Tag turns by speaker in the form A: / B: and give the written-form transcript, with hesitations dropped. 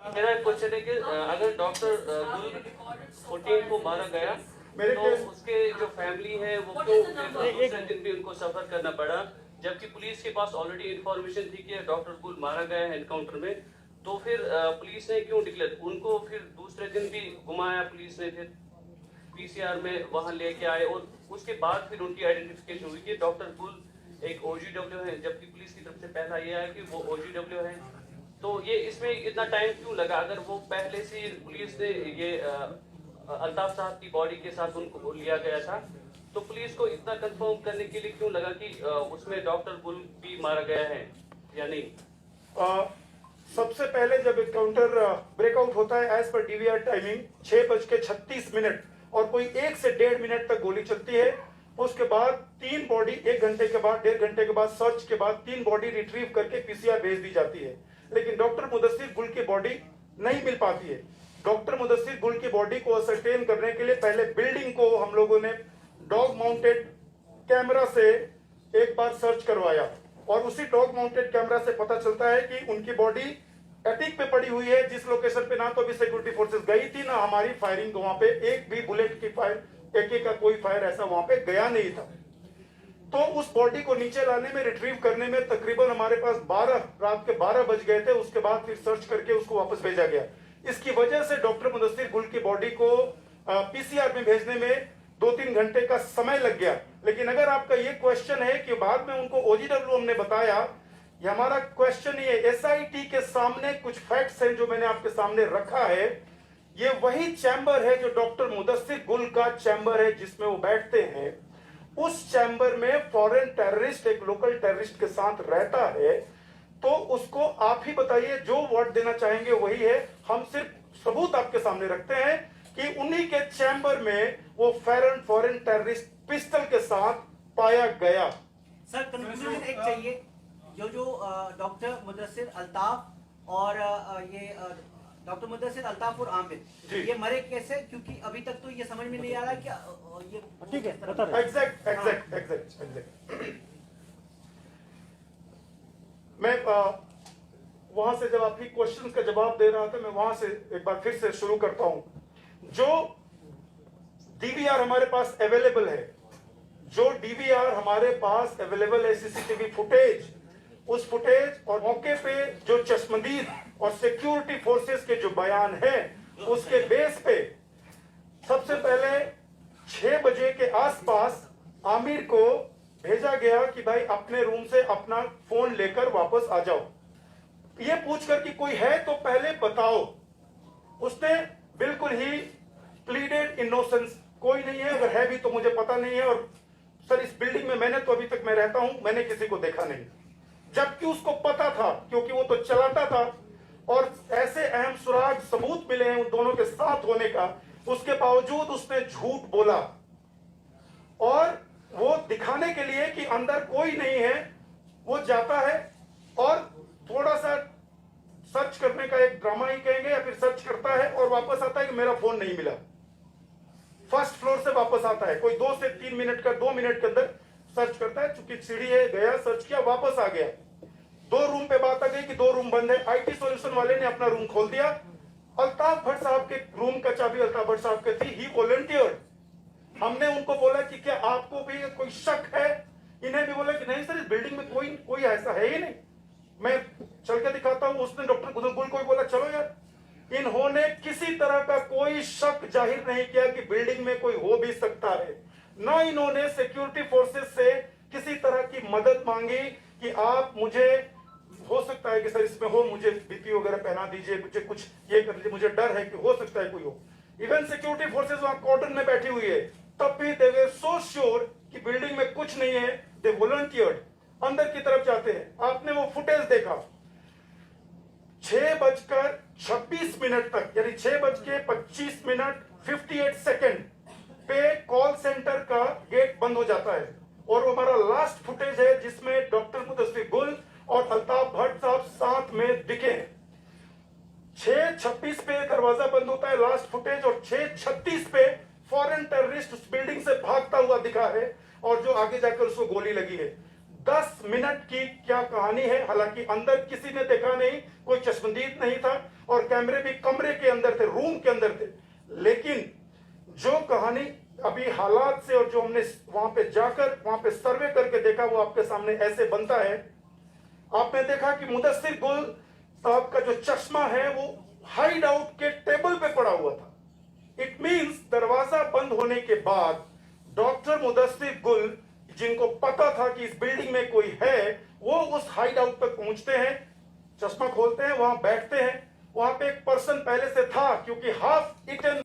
A: मेरा एक क्वेश्चन है कि अगर डॉक्टर गुल 14 को मारा गया तो उसके जो फैमिली है वो क्यों दूसरे दिन भी उनको सफर करना पड़ा, जबकि पुलिस के पास ऑलरेडी इंफॉर्मेशन थी कि डॉक्टर गुल मारा गया है एनकाउंटर में, तो फिर पुलिस ने क्यों डिक्लेयर उनको फिर दूसरे दिन भी घुमाया पुलिस ने, फिर पीसीआर में वहां लेके आए और उसके बाद फिर उनकी आइडेंटिफिकेशन हुई कि डॉक्टर गुल एक ओजीडब्ल्यू है, जबकि पुलिस की तरफ से पहला ये आया कि वो ओजीडब्ल्यू है। तो ये इसमें इतना टाइम क्यों लगा? अगर वो पहले से पुलिस ने ये अल्ताफ साहब की बॉडी के साथ उनको लिया गया था, तो पुलिस को इतना कंफर्म करने के लिए क्यों लगा कि उसमें डॉक्टर गुल भी मारा गया है या नहीं?
B: सबसे पहले जब एनकाउंटर ब्रेकआउट होता है एज पर डीवीआर टाइमिंग 6:36 और कोई 1 से 1.5 मिनट तक गोली चलती है। उसके बाद 3 बॉडी 1 घंटे के बाद 1.5 घंटे के बाद सर्च के बाद 3 बॉडी रिट्रीव करके पीसीआर भेज दी जाती है, लेकिन डॉक्टर मुदस्सिर गुल की बॉडी नहीं मिल पाती है। डॉक्टर मुदस्सिर गुल की बॉडी को असरटेन करने के लिए पहले बिल्डिंग को हम लोगों ने डॉग माउंटेड कैमरा से एक बार सर्च करवाया और उसी डॉग माउंटेड कैमरा से पता चलता है कि उनकी बॉडी एटिक पे पड़ी हुई है, जिस लोकेशन पे ना तो अभी सिक्योरिटी फोर्सेस गई थी, ना हमारी फायरिंग वहां पे एक भी बुलेट की फायर एके का कोई फायर ऐसा वहां पे गया नहीं था। तो उस बॉडी को नीचे लाने में रिट्रीव करने में तकरीबन हमारे पास रात के 12 बज गए थे। उसके बाद फिर सर्च करके उसको वापस भेजा गया। इसकी वजह से डॉक्टर मुदस्सिर गुल की बॉडी को पीसीआर में भेजने में 2-3 घंटे का समय लग गया। लेकिन अगर आपका ये क्वेश्चन है कि बाद में उनको ओजीडब्ल्यू हमने बताया, ये हमारा क्वेश्चन ये एसआईटी के सामने कुछ फैक्ट्स हैं जो मैंने आपके सामने रखा है। ये वही चैम्बर है जो डॉक्टर मुदस्सिर गुल का चैम्बर है जिसमें वो बैठते हैं। उस चैम्बर में फॉरेन टेररिस्ट एक लोकल टेररिस्ट के साथ रहता है। तो उसको आप ही बताइए, जो वर्ड देना चाहेंगे वही है। हम सिर्फ सबूत आपके सामने रखते हैं कि उन्हीं के चैम्बर में वो फॉरेन टेररिस्ट पिस्टल के साथ पाया गया।
C: सर कंक्लूजन एक चाहिए, जो डॉक्टर मुदस्सिर अल्ताफ और ये डॉक्टर मुदस्सिर अल्ताफ और आमिर ये मरे कैसे, क्योंकि अभी तक तो ये समझ में नहीं आ रहा कि ये
B: ठीक है, बता रहे। एग्जैक्ट मैं वहां से जब आपकी क्वेश्चंस का जवाब दे रहा था, मैं वहां से एक बार फिर से शुरू करता हूं। जो डीवीआर हमारे पास अवेलेबल है, सीसीटीवी फुटेज, उस फुटेज और मौके पे जो चश्मदीद और सिक्योरिटी फोर्सेस के जो बयान है, उसके बेस पे सबसे पहले 6 बजे के आसपास आमिर को भेजा गया कि भाई अपने रूम से अपना फोन लेकर वापस आ जाओ। ये पूछकर कि कोई है तो पहले बताओ। उसने बिल्कुल ही प्लीडेड इनोसेंस, कोई नहीं है, अगर है भी तो मुझे पता नहीं है, और सर इस बिल्डिंग में मैंने तो अभी तक मैं रहता हूं, मैंने किसी को देखा नहीं। जबकि उसको पता था, क्योंकि वो तो चलाता था और ऐसे अहम सुराग सबूत मिले हैं उन दोनों के साथ होने का, उसके बावजूद उसने झूठ बोला। और वो दिखाने के लिए कि अंदर कोई नहीं है, वो जाता है और थोड़ा सा सर्च करने का एक ड्रामा ही कहेंगे या फिर सर्च करता है और वापस आता है कि मेरा फोन नहीं मिला। फर्स्ट फ्लोर से वापस आता है, कोई 2 से 3 मिनट का 2 मिनट के अंदर सर्च करता है, चूंकि सीढ़ी है, गया सर्च किया, वापस आ गया। 2 रूम पे बात आ गई कि 2 रूम बंद है। आईटी सॉल्यूशन वाले ने अपना रूम खोल दिया। अल्ताफ भट्ट साहब के रूम का चाबी अल्ताफ भट्ट साहब के थी। ही वॉलंटियर्ड। हमने उनको बोला कि क्या आपको भी कोई शक है? इन्हें भी बोला कि नहीं सर, इस बिल्डिंग में कोई ऐसा है ही नहीं, मैं चल के दिखाता हूं। उसने डॉक्टर गुल को बोला चलो यार। इन्होंने किसी तरह का कोई शक जाहिर नहीं किया कि बिल्डिंग में कोई हो भी सकता है। न इन्होंने सिक्योरिटी फोर्सेस से किसी तरह की मदद मांगी कि आप मुझे, हो सकता है कि सर इसमें हो, मुझे बीपी वगैरह पहना दीजिए, मुझे कुछ ये कर लीजिए, मुझे डर है कि हो सकता है कोई हो। इवन सिक्योरिटी फोर्सेस वहां कॉर्डन में बैठी हुई है, तब भी दे वर सो श्योर कि बिल्डिंग में कुछ नहीं है। दे वॉलंटियर्ड, अंदर की तरफ जाते हैं। आपने वो फुटेज देखा। 6:26 तक, यानी 6:25 पे कॉल सेंटर का गेट बंद हो जाता है। और वो हमारा लास्ट फुटेज है जिसमें डॉक्टर मुदस्सिर गुल और अल्ताफ भट्ट साहब साथ में दिखे। 6:26 पे दरवाजा बंद होता है, लास्ट फुटेज, और 6:36 पे फॉरेन टेररिस्ट उस बिल्डिंग से भागता हुआ दिखा है और जो आगे जाकर उसको गोली लगी है। 10 मिनट की क्या कहानी है। हालांकि अंदर किसी ने देखा नहीं, कोई चश्मदीद नहीं था। और कैमरे भी कमरे के अंदर थे, रूम के अंदर थे। लेकिन जो कहानी अभी हालात से और जो हमने वहां पे जाकर वहां पे सर्वे करके देखा वो आपके सामने ऐसे बनता है। आपने देखा कि मुदस्सिर गुल साहब का जो चश्मा है वो हाइड आउट के टेबल पे पड़ा हुआ था। इट मींस दरवाजा बंद होने के बाद डॉक्टर मुदस्सिर गुल, जिनको पता था कि इस बिल्डिंग में कोई है, वो उस हाइड आउट तक पहुंचते हैं, चश्मा खोलते हैं, वहां बैठते हैं। वहां पे एक पर्सन पहले से था, क्योंकि हाफ इटन